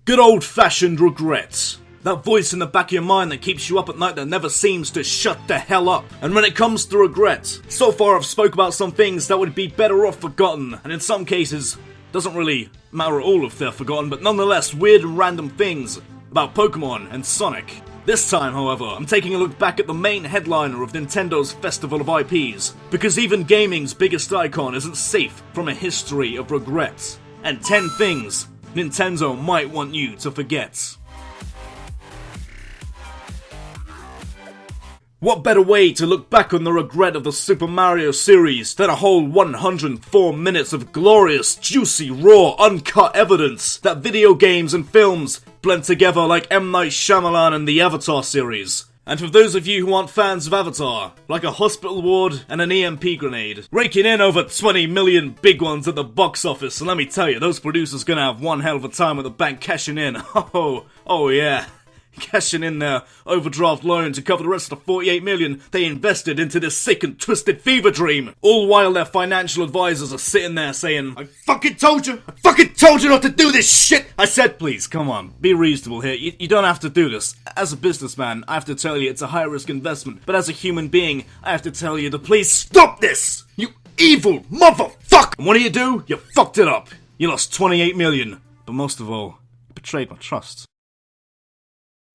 Good old-fashioned regrets. That voice in the back of your mind that keeps you up at night that never seems to shut the hell up. And when it comes to regrets, so far I've spoke about some things that would be better off forgotten, and in some cases, doesn't really matter at all if they're forgotten, but nonetheless weird and random things about Pokemon and Sonic. This time, however, I'm taking a look back at the main headliner of Nintendo's Festival of IPs, because even gaming's biggest icon isn't safe from a history of regrets. And 10 things Nintendo might want you to forget. What better way to look back on the regret of the Super Mario series than a whole 104 minutes of glorious, juicy, raw, uncut evidence that video games and films blend together like M. Night Shyamalan and the Avatar series. And for those of you who aren't fans of Avatar, like a hospital ward and an EMP grenade, raking in over 20 million big ones at the box office, and let me tell you, those producers gonna have one hell of a time at the bank cashing in. Oh yeah. Cashing in their overdraft loan to cover the rest of the 48 million they invested into this sick and twisted fever dream. All while their financial advisors are sitting there saying, I fucking told you not to do this shit! I said, please, come on, be reasonable here. You don't have to do this. As a businessman, I have to tell you it's a high-risk investment, but as a human being, I have to tell you to please stop this! You evil motherfucker! And what do? You fucked it up. You lost 28 million. But most of all, you betrayed my trust.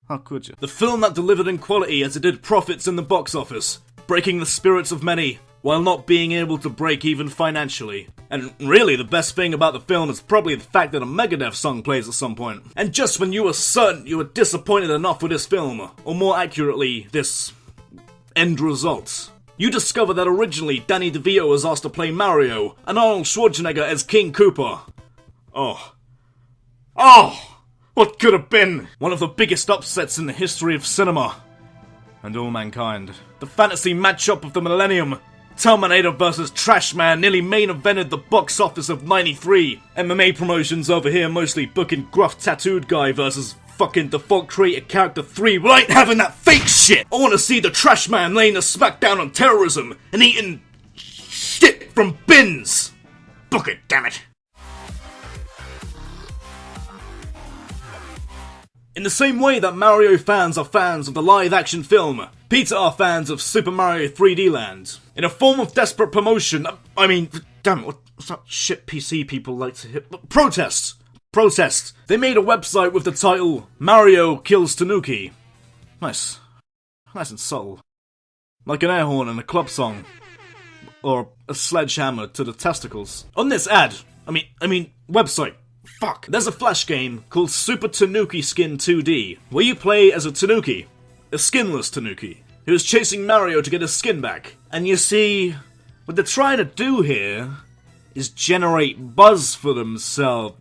How could you? The film that delivered in quality as it did profits in the box office, breaking the spirits of many, while not being able to break even financially. And really, the best thing about the film is probably the fact that a Megadeth song plays at some point. And just when you were certain you were disappointed enough with this film, or more accurately, this end result, you discover that originally Danny DeVito was asked to play Mario, and Arnold Schwarzenegger as King Koopa. Oh. What could have been? One of the biggest upsets in the history of cinema. And all mankind. The fantasy matchup of the millennium. Terminator vs. Trash Man nearly main evented the box office of '93. MMA promotions over here mostly booking gruff tattooed guy versus fucking default creator character 3. Well, I ain't having that fake shit! I wanna see the Trash Man laying the smackdown on terrorism and eating shit from bins! Book it, damn it! In the same way that Mario fans are fans of the live-action film, PETA are fans of Super Mario 3D Land. In a form of desperate promotion, damn it, what's that shit PC people like to hit? Protest! They made a website with the title, Mario Kills Tanuki. Nice and subtle. Like an air horn in a club song. Or a sledgehammer to the testicles. On this ad, website. Fuck. There's a flash game called Super Tanuki Skin 2D, where you play as a Tanuki, a skinless Tanuki, who is chasing Mario to get his skin back. And you see, what they're trying to do here is generate buzz for themselves.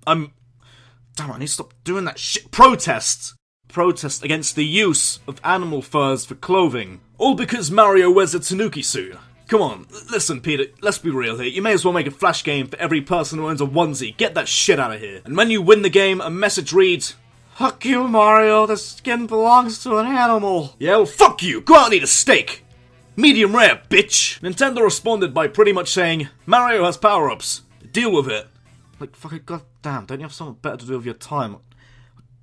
Damn, I need to stop doing that shit. Protest against the use of animal furs for clothing. All because Mario wears a Tanuki suit. Come on, listen Peter, let's be real here. You may as well make a flash game for every person who owns a onesie. Get that shit out of here. And when you win the game, a message reads, fuck you, Mario, the skin belongs to an animal. Yeah, well, fuck you, go out and eat a steak. Medium rare, bitch. Nintendo responded by pretty much saying, Mario has power-ups. Deal with it. Like, fucking goddamn, don't you have something better to do with your time?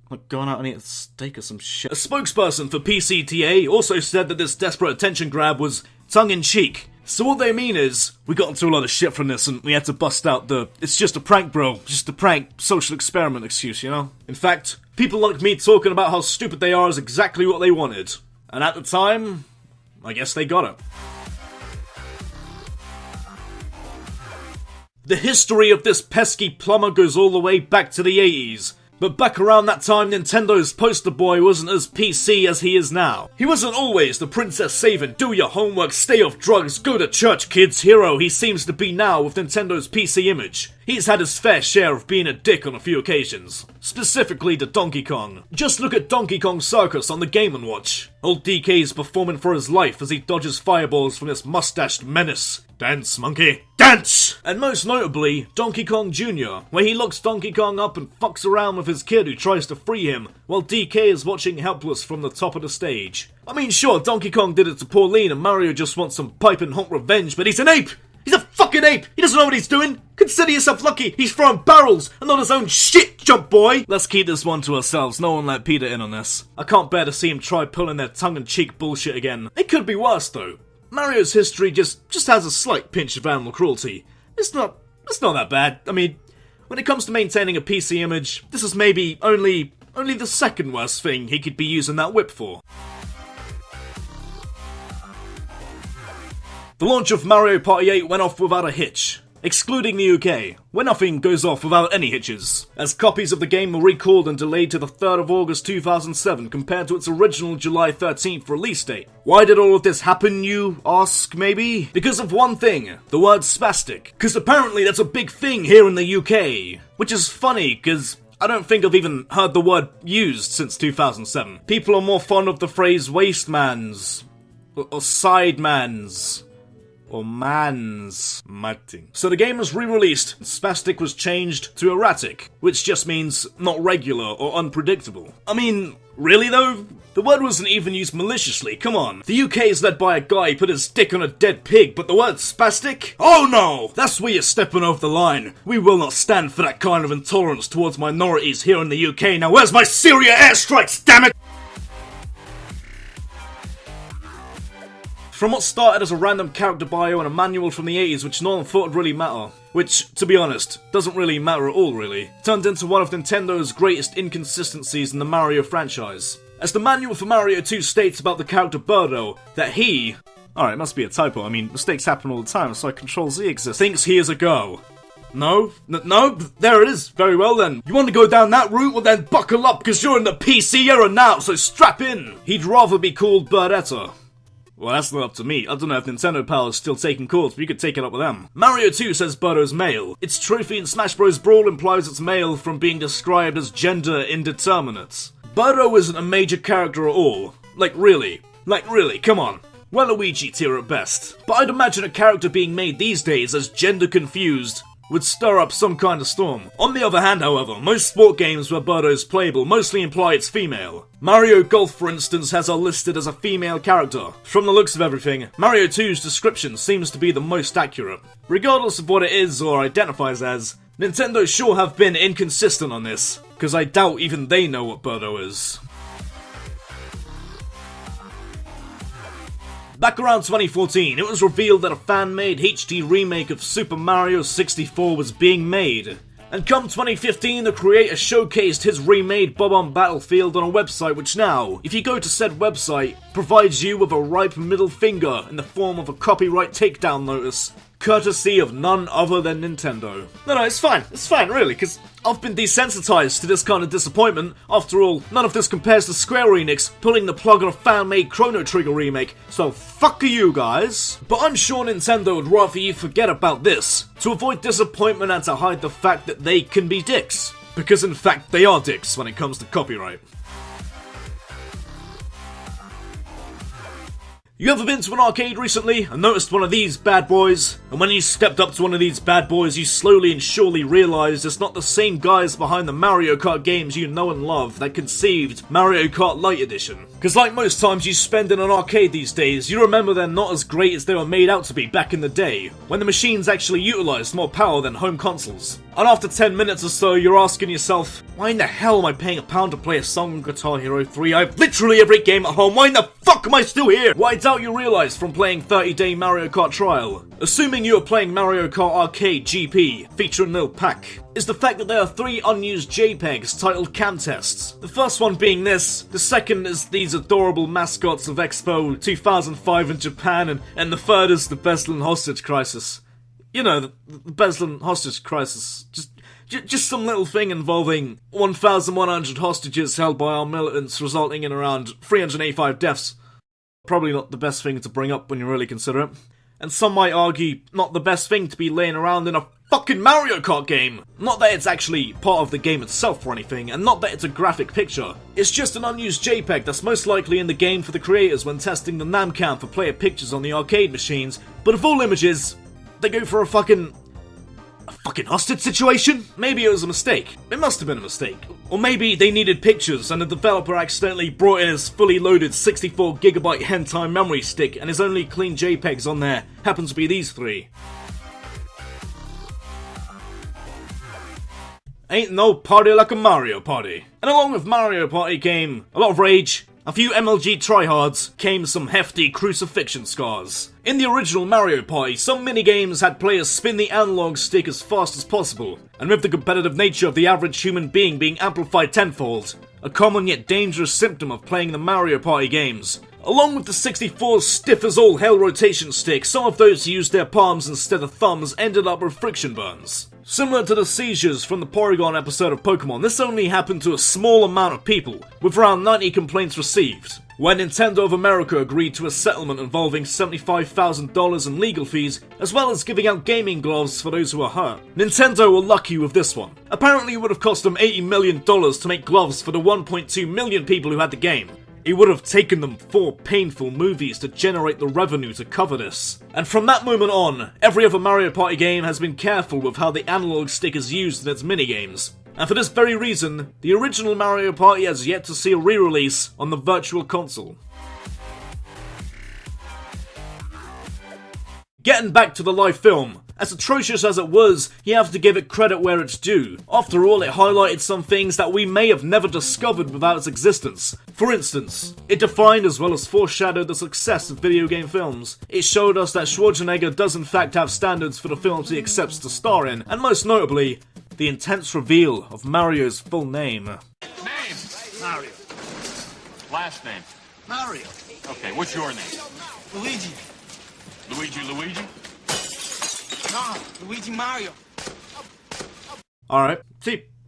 Like going out and eat a steak or some shit. A spokesperson for PCTA also said that this desperate attention grab was tongue-in-cheek. So what they mean is, we got into a lot of shit from this and we had to bust out the, it's just a prank bro, just a prank social experiment excuse, you know? In fact, people like me talking about how stupid they are is exactly what they wanted. And at the time, I guess they got it. The history of this pesky plumber goes all the way back to the 80s. But back around that time, Nintendo's poster boy wasn't as PC as he is now. He wasn't always the princess saving, do your homework, stay off drugs, go to church kids hero he seems to be now with Nintendo's PC image. He's had his fair share of being a dick on a few occasions. Specifically to Donkey Kong. Just look at Donkey Kong Circus on the Game & Watch. Old DK's performing for his life as he dodges fireballs from this mustached menace. Dance, monkey, dance! And most notably, Donkey Kong Jr., where he locks Donkey Kong up and fucks around with his kid who tries to free him, while DK is watching helpless from the top of the stage. I mean, sure, Donkey Kong did it to Pauline and Mario just wants some pipe and honk revenge, but he's an ape! He's a fucking ape! He doesn't know what he's doing! Consider yourself lucky he's throwing barrels and not his own shit, jump boy! Let's keep this one to ourselves, no one let PETA in on this. I can't bear to see him try pulling their tongue-in-cheek bullshit again. It could be worse though. Mario's history just has a slight pinch of animal cruelty. It's not that bad. I mean, when it comes to maintaining a PC image, this is maybe only the second worst thing he could be using that whip for. The launch of Mario Party 8 went off without a hitch, excluding the UK, where nothing goes off without any hitches, as copies of the game were recalled and delayed to the 3rd of August 2007 compared to its original July 13th release date. Why did all of this happen, you ask, maybe? Because of one thing, the word spastic, because apparently that's a big thing here in the UK, which is funny, because I don't think I've even heard the word used since 2007. People are more fond of the phrase wastemans, or sidemans, or mans. Matting. So the game was re-released, and spastic was changed to erratic, which just means not regular or unpredictable. I mean, really though? The word wasn't even used maliciously, come on. The UK is led by a guy who put his dick on a dead pig, but the word spastic? Oh no! That's where you're stepping over the line. We will not stand for that kind of intolerance towards minorities here in the UK. Now where's my Syria airstrikes, damn it? From what started as a random character bio and a manual from the 80s which no one thought would really matter, which, to be honest, doesn't really matter at all really, turned into one of Nintendo's greatest inconsistencies in the Mario franchise. As the manual for Mario 2 states about the character Birdo, that he... Alright, it must be a typo, I mean, mistakes happen all the time, so Control-Z exists. Thinks he is a girl. No? No? There it is. Very well then. You want to go down that route? Well then buckle up, because you're in the PC era now, so strap in! He'd rather be called Birdetta. Well, that's not up to me. I don't know if Nintendo Power is still taking calls, but you could take it up with them. Mario 2 says Birdo's male. Its trophy in Smash Bros. Brawl implies it's male from being described as gender indeterminate. Birdo isn't a major character at all. Like really, come on. Waluigi tier at best. But I'd imagine a character being made these days as gender confused would stir up some kind of storm. On the other hand, however, most sport games where Birdo's playable mostly imply it's female. Mario Golf, for instance, has her listed as a female character. From the looks of everything, Mario 2's description seems to be the most accurate. Regardless of what it is or identifies as, Nintendo sure have been inconsistent on this, because I doubt even they know what Birdo is. Back around 2014, it was revealed that a fan-made HD remake of Super Mario 64 was being made. And come 2015, the creator showcased his remade Bob-omb Battlefield on a website which now, if you go to said website, provides you with a ripe middle finger in the form of a copyright takedown notice, courtesy of none other than Nintendo. No, it's fine, really, because I've been desensitized to this kind of disappointment. After all, none of this compares to Square Enix pulling the plug on a fan-made Chrono Trigger remake, so fuck you guys. But I'm sure Nintendo would rather you forget about this, to avoid disappointment and to hide the fact that they can be dicks. Because in fact, they are dicks when it comes to copyright. You ever been to an arcade recently and noticed one of these bad boys? And when you stepped up to one of these bad boys, you slowly and surely realised it's not the same guys behind the Mario Kart games you know and love that conceived Mario Kart Lite Edition. Because like most times you spend in an arcade these days, you remember they're not as great as they were made out to be back in the day, when the machines actually utilised more power than home consoles. And after 10 minutes or so, you're asking yourself, why in the hell am I paying £1 to play a song on Guitar Hero 3? I have literally every game at home, why in the fuck am I still here? Well, I doubt you realise from playing 30-day Mario Kart Trial, assuming you are playing Mario Kart Arcade GP, featuring Lil Pac, is the fact that there are 3 unused JPEGs titled Cam Tests. The first one being this, the second is these adorable mascots of Expo 2005 in Japan, and the third is the Beslan hostage crisis. You know, the Beslan hostage crisis. Just some little thing involving 1,100 hostages held by our militants, resulting in around 385 deaths. Probably not the best thing to bring up when you really consider it. And some might argue, not the best thing to be laying around in a fucking Mario Kart game! Not that it's actually part of the game itself or anything, and not that it's a graphic picture. It's just an unused JPEG that's most likely in the game for the creators when testing the NamCam for player pictures on the arcade machines, but of all images, they go for a fucking hostage situation? Maybe it was a mistake. It must have been a mistake. Or maybe they needed pictures and the developer accidentally brought in his fully loaded 64GB hentai memory stick and his only clean JPEGs on there happen to be these 3. Ain't no party like a Mario Party. And along with Mario Party came a lot of rage, a few MLG tryhards, came some hefty crucifixion scars. In the original Mario Party, some minigames had players spin the analog stick as fast as possible, and with the competitive nature of the average human being amplified tenfold, a common yet dangerous symptom of playing the Mario Party games. Along with the 64's stiff as all hell rotation stick, some of those who used their palms instead of thumbs ended up with friction burns. Similar to the seizures from the Porygon episode of Pokemon, this only happened to a small amount of people, with around 90 complaints received. When Nintendo of America agreed to a settlement involving $75,000 in legal fees, as well as giving out gaming gloves for those who were hurt. Nintendo were lucky with this one. Apparently it would have cost them $80 million to make gloves for the 1.2 million people who had the game. It would have taken them 4 painful movies to generate the revenue to cover this. And from that moment on, every other Mario Party game has been careful with how the analog stick is used in its minigames. And for this very reason, the original Mario Party has yet to see a re-release on the Virtual Console. Getting back to the live film, as atrocious as it was, you have to give it credit where it's due. After all, it highlighted some things that we may have never discovered without its existence. For instance, it defined as well as foreshadowed the success of video game films. It showed us that Schwarzenegger does in fact have standards for the films he accepts to star in, and most notably, the intense reveal of Mario's full name. Name? Mario. Last name? Mario. Okay, what's your name? Luigi. Luigi? No, Luigi Mario. Alright,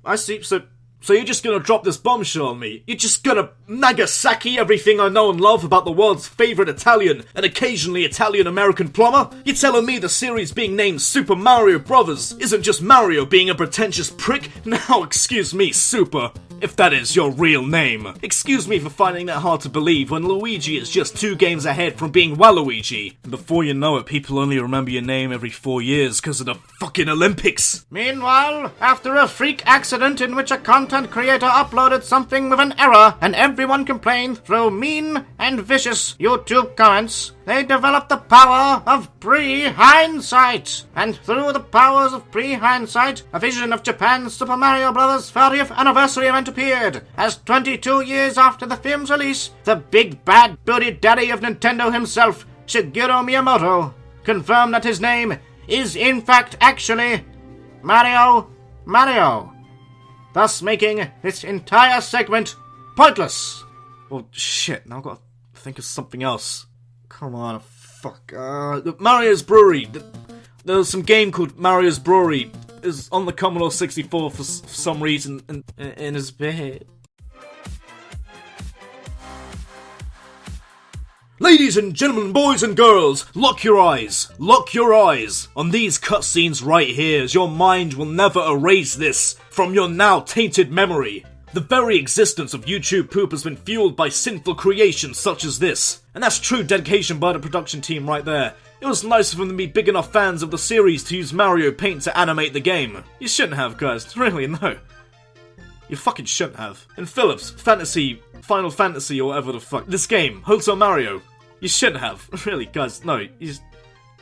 I see, so you're just gonna drop this bombshell on me? You're just gonna Nagasaki everything I know and love about the world's favourite Italian and occasionally Italian-American plumber? You're telling me the series being named Super Mario Brothers isn't just Mario being a pretentious prick? Now, excuse me, Super, if that is your real name. Excuse me for finding that hard to believe when Luigi is just 2 games ahead from being Waluigi. And before you know it, people only remember your name every 4 years because of the fucking Olympics. Meanwhile, after a freak accident in which a content creator uploaded something with an error and everyone complained through mean and vicious YouTube comments, they developed the power of pre-hindsight. And through the powers of pre-hindsight, a vision of Japan's Super Mario Bros. 30th anniversary event appeared. As 22 years after the film's release, the big bad booty daddy of Nintendo himself, Shigeru Miyamoto, confirmed that his name is in fact actually Mario, thus making this entire segment pointless. Well, shit, now I've got to think of something else. Come on, fuck. Mario's Brewery. There was some game called Mario's Brewery. It was on the Commodore 64 for some reason, and it's bad. Ladies and gentlemen, boys and girls, lock your eyes on these cutscenes right here, as your mind will never erase this from your now tainted memory. The very existence of YouTube poop has been fueled by sinful creations such as this. And that's true dedication by the production team right there. It was nice of them to be big enough fans of the series to use Mario Paint to animate the game. You shouldn't have, guys. Really, no. You fucking shouldn't have. In Philips, Final Fantasy or whatever the fuck, this game, Hotel Mario, you shouldn't have. Really, guys, no.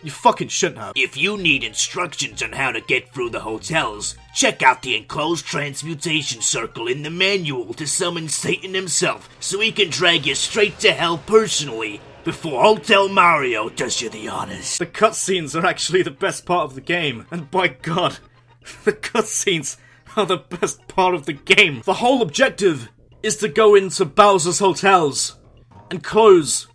You fucking shouldn't have. If you need instructions on how to get through the hotels, check out the enclosed transmutation circle in the manual to summon Satan himself so he can drag you straight to hell personally before Hotel Mario does you the honors. The cutscenes are actually the best part of the game, and by God, the cutscenes are the best part of the game. The whole objective is to go into Bowser's hotels and close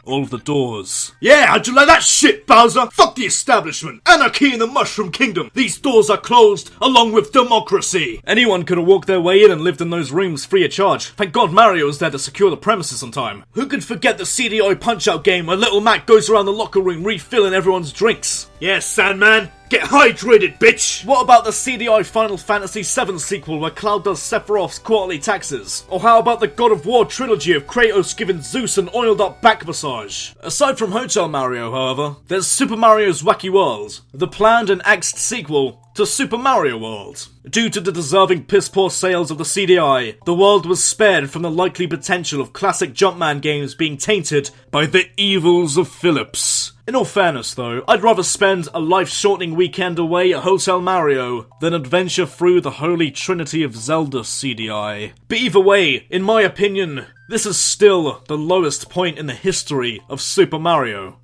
all of the doors. Yeah, how'd you like that shit, Bowser? Fuck the establishment! Anarchy in the Mushroom Kingdom! These doors are closed, along with democracy! Anyone could have walked their way in and lived in those rooms free of charge. Thank God Mario was there to secure the premises on time. Who could forget the CDI Punch-Out game where Little Mac goes around the locker room refilling everyone's drinks? Yes, Sandman! Get hydrated, bitch! What about the CDI Final Fantasy VII sequel where Cloud does Sephiroth's quarterly taxes? Or how about the God of War trilogy of Kratos giving Zeus an oiled up back massage? Aside from Hotel Mario, however, there's Super Mario's Wacky World, the planned and axed sequel to Super Mario World. Due to the deserving piss-poor sales of the CDI, the world was spared from the likely potential of classic Jumpman games being tainted by the evils of Philips. In all fairness though, I'd rather spend a life-shortening weekend away at Hotel Mario than adventure through the holy trinity of Zelda CDI. But either way, in my opinion, this is still the lowest point in the history of Super Mario.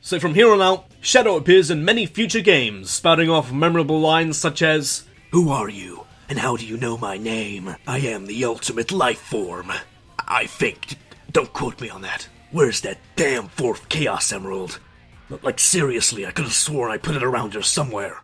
So from here on out, Shadow appears in many future games, spouting off memorable lines such as, "Who are you? And how do you know my name? I am the ultimate life form. I think. Don't quote me on that. Where's that damn fourth Chaos Emerald? Like seriously, I could have sworn I put it around here somewhere."